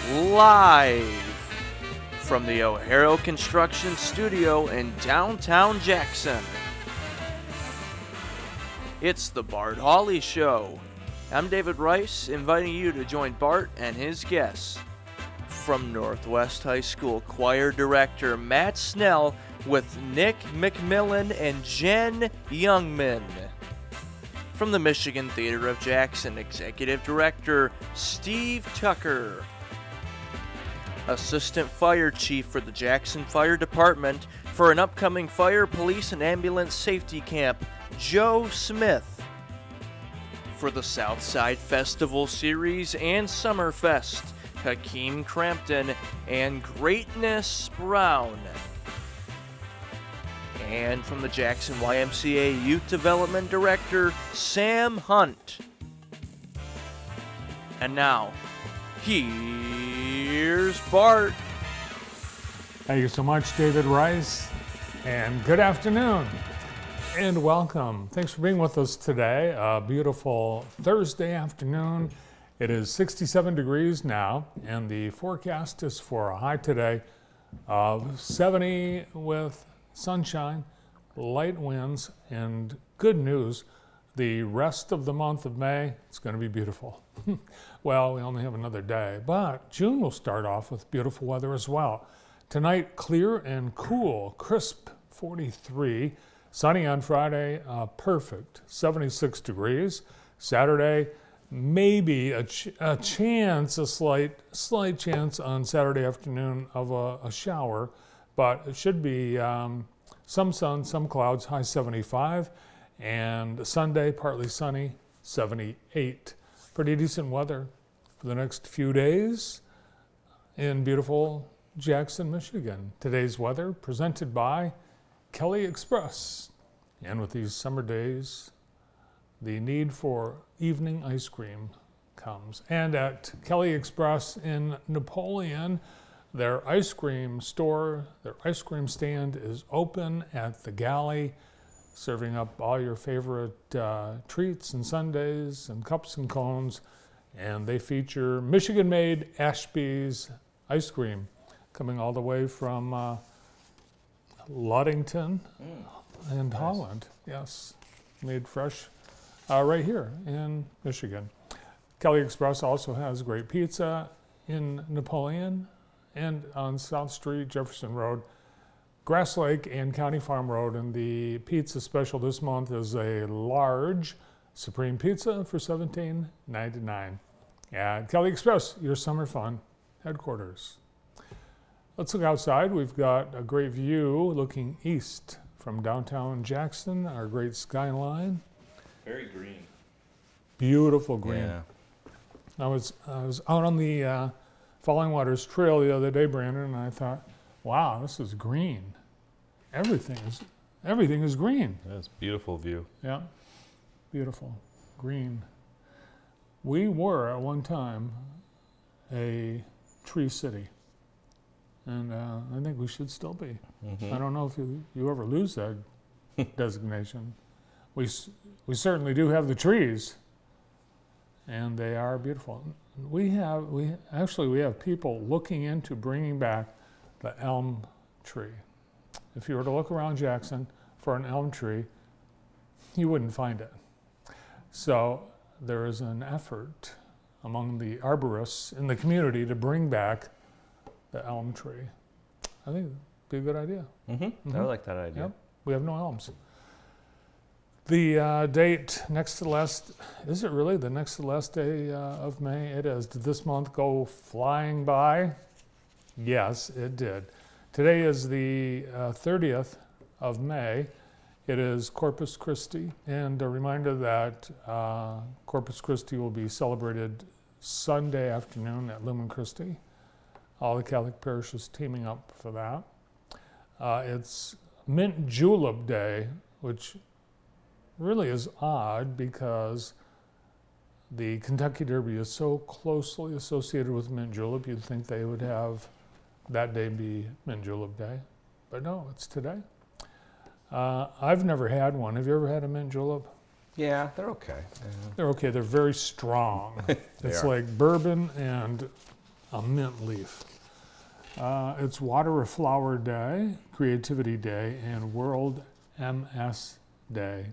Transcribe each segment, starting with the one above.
live from the O'Hara Construction Studio in downtown Jackson. It's the Bart Hawley Show. I'm David Rice, inviting you to join Bart and his guests. From Northwest High School Choir Director Matt Snell with Nick McMillan and Jen Youngman. From the Michigan Theater of Jackson Executive Director Steve Tucker. Assistant Fire Chief for the Jackson Fire Department for an upcoming fire, police, and ambulance safety camp, Joe Smith. For the Southside Festival Series and Summerfest, Hakeem Crampton and Greatness Brown. And from the Jackson YMCA Youth Development Director, Sam Hunt. And now, here's Bart. Thank you so much, David Rice, and good afternoon, and welcome. Thanks for being with us today. A beautiful Thursday afternoon. It is 67 degrees now, and the forecast is for a high today of 70 with sunshine, light winds, and good news, the rest of the month of May, it's going to be beautiful. Well, we only have another day, but June will start off with beautiful weather as well. Tonight, clear and cool, crisp 43. Sunny on Friday, perfect 76 degrees. Saturday, maybe a slight chance on Saturday afternoon of a shower, but it should be some sun, some clouds, high 75. And Sunday, partly sunny, 78. Pretty decent weather for the next few days in beautiful Jackson, Michigan. Today's weather presented by Kelly Express. And with these summer days, the need for evening ice cream comes. And at Kelly Express in Napoleon, their ice cream store, their ice cream stand is open at the galley, serving up all your favorite treats and sundaes and cups and cones. And they feature Michigan-made Ashby's ice cream coming all the way from Ludington and nice. Holland. Yes, made fresh right here in Michigan. Kelly Express also has great pizza in Napoleon and on South Street, Jefferson Road, Grass Lake, and County Farm Road. And the pizza special this month is a large Supreme Pizza for $17.99. At Kelly Express, your summer fun headquarters. Let's look outside. We've got a great view looking east from downtown Jackson, our great skyline. Very green. Beautiful green. Yeah. I was out on the Falling Waters Trail the other day, Brandon, and I thought, wow, this is green. Everything is green. That's a beautiful view. Yeah, beautiful, green. We were at one time a tree city, and I think we should still be. I don't know if you ever lose that designation. We certainly do have the trees, and they are beautiful. We have people looking into bringing back the elm tree. If you were to look around Jackson for an elm tree, you wouldn't find it. So there is an effort among the arborists in the community to bring back the elm tree. I think it'd be a good idea. I like that idea. Yep. We have no elms. The date next to the last, is it really the next to the last day of May? It is. Did this month go flying by? Yes, it did. Today is the 30th of May. It is Corpus Christi, and a reminder that Corpus Christi will be celebrated Sunday afternoon at Lumen Christi. All the Catholic parishes teaming up for that. It's Mint Julep Day, which really is odd because the Kentucky Derby is so closely associated with mint julep. You'd think they would have that day be Mint Julep Day, but no, it's today. I've never had one. Have you ever had a mint julep? Yeah, they're okay. They're okay. They're very strong. It's are. like bourbon and a mint leaf. It's Water a Flower Day, Creativity Day, and World MS Day.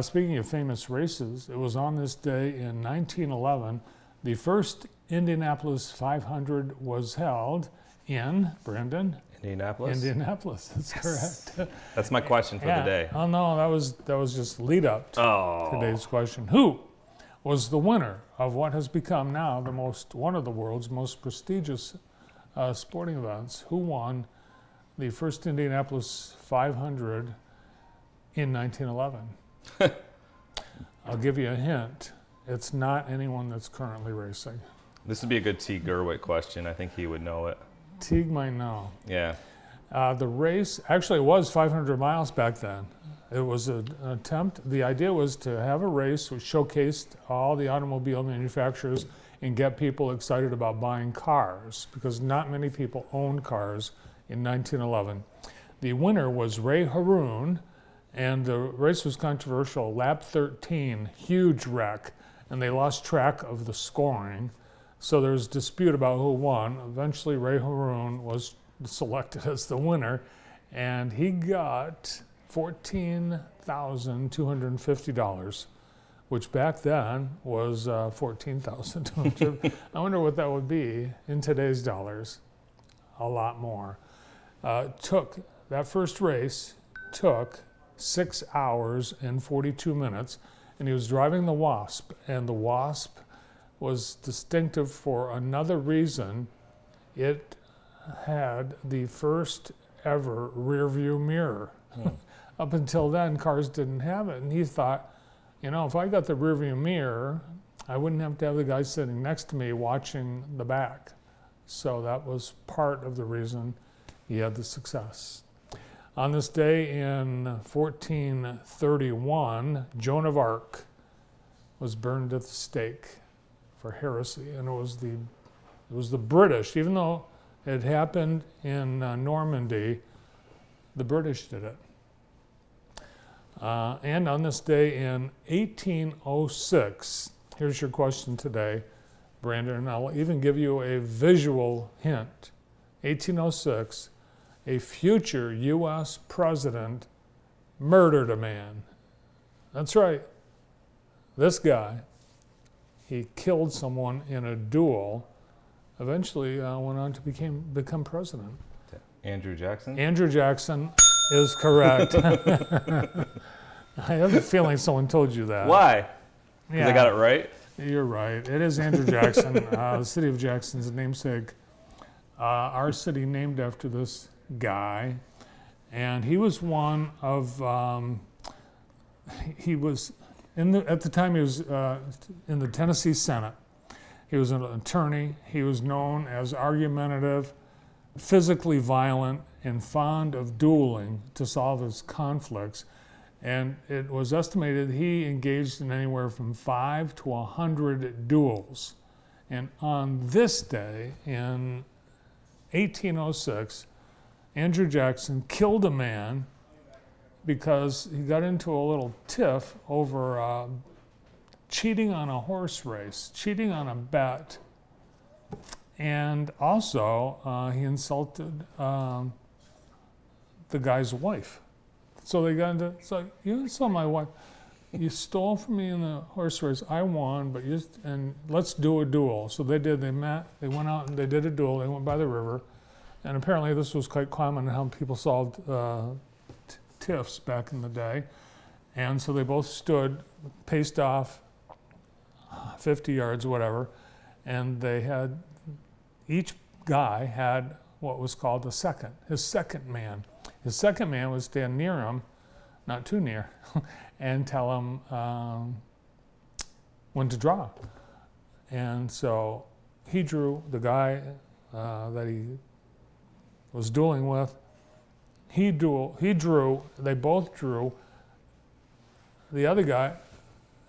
Speaking of famous races, it was on this day in 1911 the first Indianapolis 500 was held in, Brandon? Indianapolis? Indianapolis, that's correct. That's my question for the day. Oh no, that was just lead up to today's question. Who was the winner of what has become now one of the world's most prestigious sporting events? Who won the first Indianapolis 500 in 1911? I'll give you a hint. It's not anyone that's currently racing. This would be a good T. Gerwick question. I think he would know it. Teague might know. Yeah. The race actually was 500 miles back then. It was an attempt. The idea was to have a race which showcased all the automobile manufacturers and get people excited about buying cars, because not many people owned cars in 1911. The winner was Ray Haroon, and the race was controversial. Lap 13, huge wreck, and they lost track of the scoring. So there's dispute about who won. Eventually, Ray Haroon was selected as the winner, and he got $14,250, which back then was $14,250. I wonder what that would be in today's dollars. A lot more. That first race took 6 hours and 42 minutes, and he was driving the Wasp, and the Wasp was distinctive for another reason. It had the first ever rear view mirror. Up until then, cars didn't have it, and he thought, you know, if I got the rear view mirror, I wouldn't have to have the guy sitting next to me watching the back. So that was part of the reason he had the success. On this day in 1431, Joan of Arc was burned at the stake for heresy, and it was the British. Even though it happened in Normandy, the British did it. And on this day in 1806, here's your question today, Brandon, and I'll even give you a visual hint. 1806, a future U.S. president murdered a man. That's right. This guy, he killed someone in a duel, eventually went on to become president. Andrew Jackson? Andrew Jackson is correct. I have a feeling someone told you that. Why? Because I got it right? You're right. It is Andrew Jackson. The city of Jackson's namesake. Our city named after this guy. And he was one of, he was, at the time he was in the Tennessee Senate. He was an attorney. He was known as argumentative, physically violent, and fond of dueling to solve his conflicts. And it was estimated he engaged in anywhere from 5 to 100 duels. And on this day, in 1806, Andrew Jackson killed a man because he got into a little tiff over cheating on a horse race, cheating on a bet. And also, he insulted the guy's wife. So they got into, it's like, you insult my wife. You stole from me in the horse race. I won, but and let's do a duel. So they did. They met. They went out and they did a duel. They went by the river, and apparently this was quite common in how people solved tiffs back in the day. And so they both stood, paced off 50 yards, whatever, and they had, each guy had what was called his second man. His second man would stand near him, not too near, and tell him when to draw. And so he drew, the guy that he was dueling with, he drew, they both drew. The other guy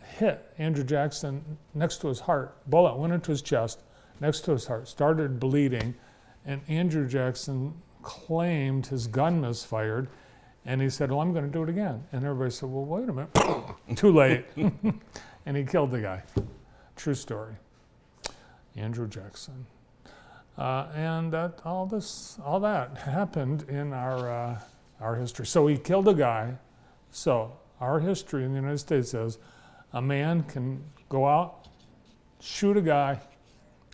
hit Andrew Jackson next to his heart. Bullet went into his chest, next to his heart, started bleeding, and Andrew Jackson claimed his gun misfired, and he said, well, I'm going to do it again. And everybody said, well, wait a minute. Too late. And he killed the guy. True story. Andrew Jackson. And that all that happened in our history. So he killed a guy. So our history in the United States says a man can go out, shoot a guy,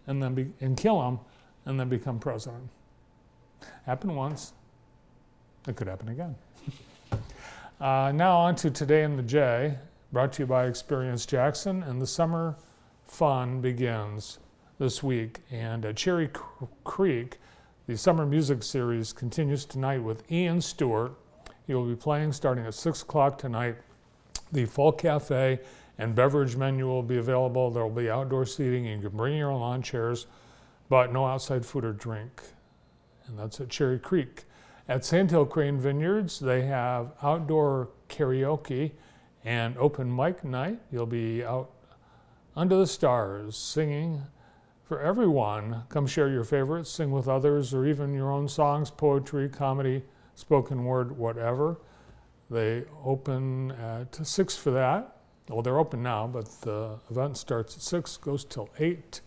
and kill him, and then become president. Happened once. It could happen again. Now on to Today in the J, brought to you by Experience Jackson, and the summer fun begins this week. And at Cherry Creek, the summer music series continues tonight with Ian Stewart. He will be playing starting at 6 o'clock tonight. The full cafe and beverage menu will be available. There will be outdoor seating. You can bring your own lawn chairs, but no outside food or drink. And that's at Cherry Creek. At Sandhill Crane Vineyards, they have outdoor karaoke and open mic night. You'll be out under the stars singing for everyone. Come share your favorites, sing with others, or even your own songs, poetry, comedy, spoken word, whatever. They open at 6 for that. Well, they're open now, but the event starts at 6, goes till 8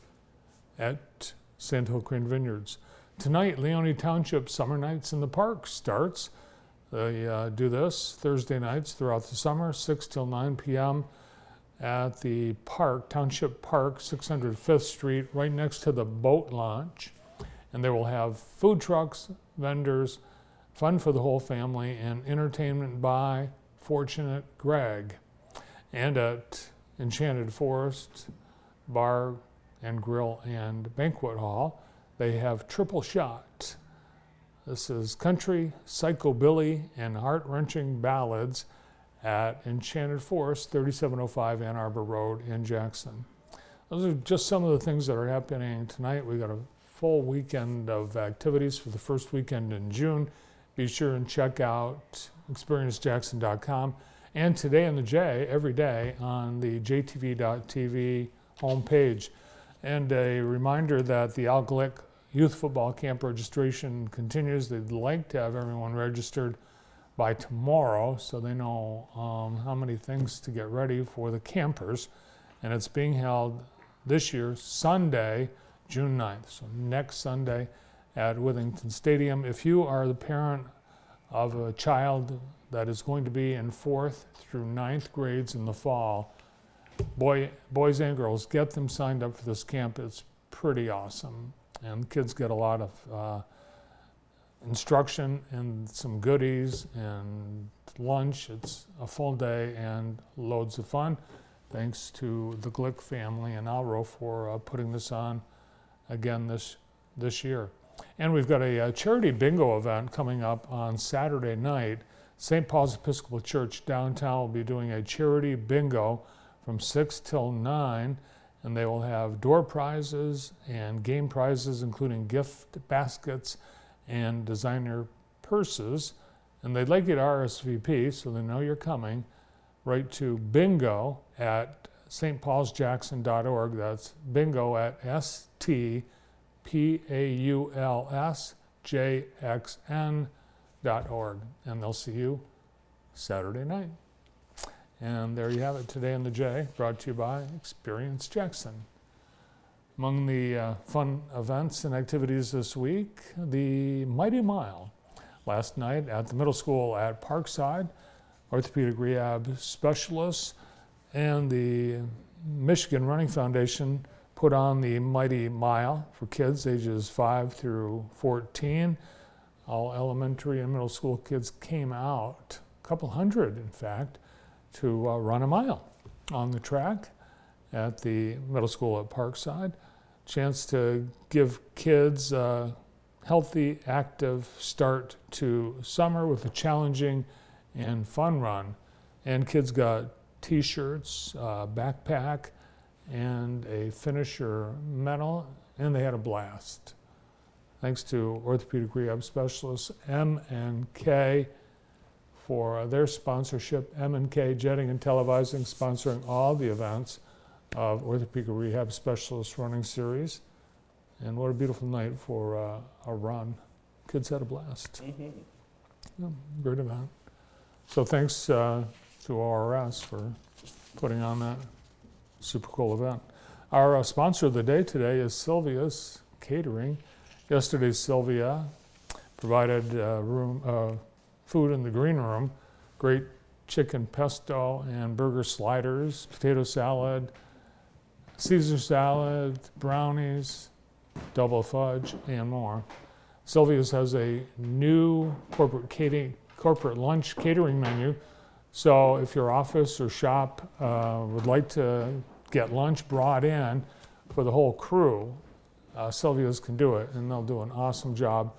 at Sandhill Crane Vineyards. Tonight, Leone Township Summer Nights in the Park starts. They do this Thursday nights throughout the summer, 6 till 9 p.m. at the park, Township Park, 600 5th Street, right next to the boat launch. And they will have food trucks, vendors, fun for the whole family, and entertainment by Fortunate Greg. And at Enchanted Forest Bar and Grill and Banquet Hall, they have Triple Shot. This is country, psychobilly, and heart-wrenching ballads at Enchanted Forest, 3705 Ann Arbor Road in Jackson. Those are just some of the things that are happening tonight. We've got a full weekend of activities for the first weekend in June. Be sure and check out experiencejackson.com and Today in the J every day on the jtv.tv homepage. And a reminder that the Al Glick Youth Football Camp registration continues. They'd like to have everyone registered by tomorrow so they know how many things to get ready for the campers. And it's being held this year, Sunday, June 9th. So next Sunday at Withington Stadium. If you are the parent of a child that is going to be in 4th through 9th grades in the fall, boys and girls, get them signed up for this camp. It's pretty awesome. And kids get a lot of instruction and some goodies and lunch. It's a full day and loads of fun. Thanks to the Glick family and Alro for putting this on again this year. And we've got a charity bingo event coming up on Saturday night. St. Paul's Episcopal Church downtown will be doing a charity bingo from 6 till 9, and they will have door prizes and game prizes, including gift baskets and designer purses. And they'd like you to RSVP so they know you're coming. Write to bingo at stpaulsjackson.org. That's bingo at stpaulsjxn.org. And they'll see you Saturday night. And there you have it, Today in the J, brought to you by Experience Jackson. Among the fun events and activities this week, the Mighty Mile. Last night at the middle school at Parkside, orthopedic rehab specialists and the Michigan Running Foundation put on the Mighty Mile for kids ages 5 through 14. All elementary and middle school kids came out, a couple hundred in fact, to run a mile on the track at the middle school at Parkside. Chance to give kids a healthy, active start to summer with a challenging and fun run. And kids got t-shirts, backpack, and a finisher medal, and they had a blast. Thanks to orthopedic rehab specialists M&K for their sponsorship. M&K Jetting and Televising sponsoring all the events of orthopedic rehab specialist running series. And what a beautiful night for a run. Kids had a blast. Mm-hmm. Yeah, great event. So thanks to ORS for putting on that super cool event. Our sponsor of the day today is Sylvia's Catering Yesterday, Sylvia provided food in the green room. Great chicken pesto and burger sliders, potato salad, Caesar salad, brownies, double fudge, and more. Sylvia's has a new corporate lunch catering menu. So if your office or shop would like to get lunch brought in for the whole crew, Sylvia's can do it, and they'll do an awesome job,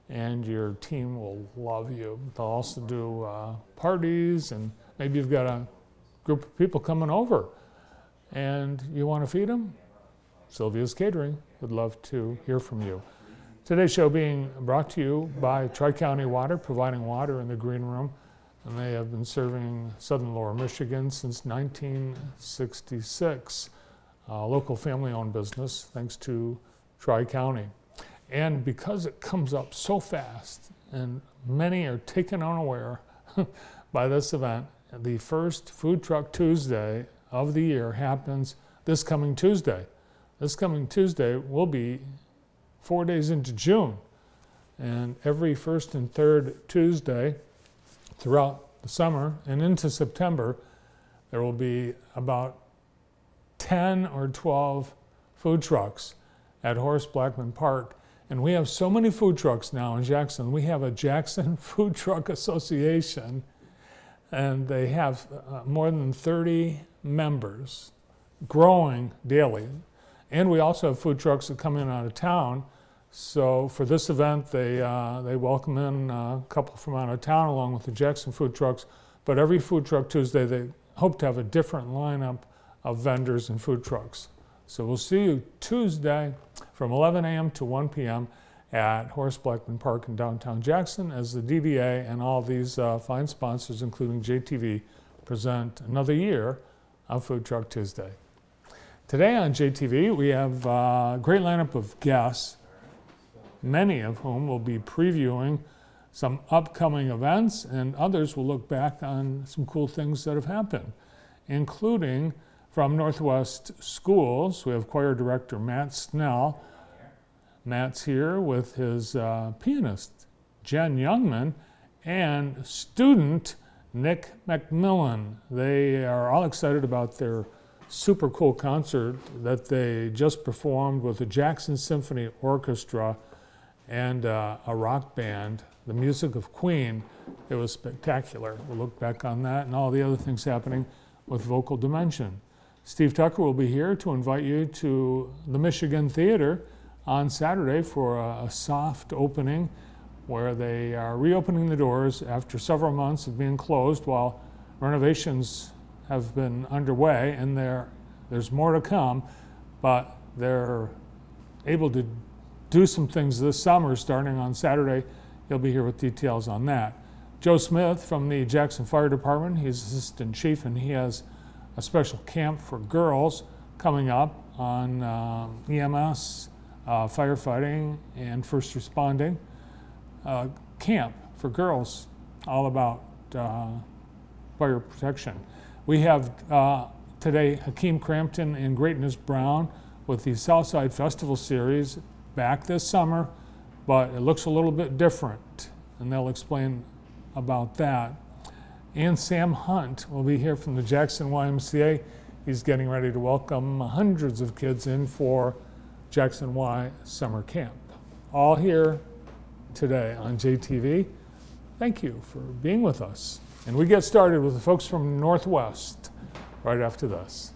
and your team will love you. They'll also do parties, and maybe you've got a group of people coming over and you want to feed them. Sylvia's Catering would love to hear from you. Today's show being brought to you by Tri-County Water, providing water in the green room, and they have been serving southern Lower Michigan since 1966. Local family-owned business, thanks to Tri-County. And because it comes up so fast, and many are taken unaware by this event, the first Food Truck Tuesday of the year happens this coming Tuesday. This coming Tuesday will be 4 days into June. And every first and third Tuesday throughout the summer and into September, there will be about 10 or 12 food trucks at Horace Blackman Park. And we have so many food trucks now in Jackson. We have a Jackson Food Truck Association, and they have more than 30 members, growing daily. And we also have food trucks that come in out of town. So for this event, they welcome in a couple from out of town along with the Jackson food trucks. But every Food Truck Tuesday, they hope to have a different lineup of vendors and food trucks. So we'll see you Tuesday from 11 a.m. to 1 p.m. at Horace Blackman Park in downtown Jackson as the DDA and all these fine sponsors, including JTV, present another year of Food Truck Tuesday. Today on JTV, we have a great lineup of guests, many of whom will be previewing some upcoming events, and others will look back on some cool things that have happened, including from Northwest Schools. We have choir director Matt Snell. Matt's here with his pianist, Jen Youngman, and student Nick McMillan. They are all excited about their super cool concert that they just performed with the Jackson Symphony Orchestra and a rock band, the music of Queen. It was spectacular. We'll look back on that and all the other things happening with Vocal Dimension. Steve Tucker will be here to invite you to the Michigan Theater on Saturday for a soft opening where they are reopening the doors after several months of being closed while renovations have been underway, and there's more to come, but they're able to do some things this summer starting on Saturday. He'll be here with details on that. Joe Smith from the Jackson Fire Department, he's assistant chief, and he has a special camp for girls coming up on EMS, firefighting, and first responding. Camp for girls, all about fire protection. We have today Hakeem Crampton and Greatness Brown with the Southside Festival Series back this summer, but it looks a little bit different, and they'll explain about that. And Sam Hunt will be here from the Jackson YMCA. He's getting ready to welcome hundreds of kids in for Jackson Y Summer Camp. All here today on JTV. Thank you for being with us. And we get started with the folks from Northwest right after this.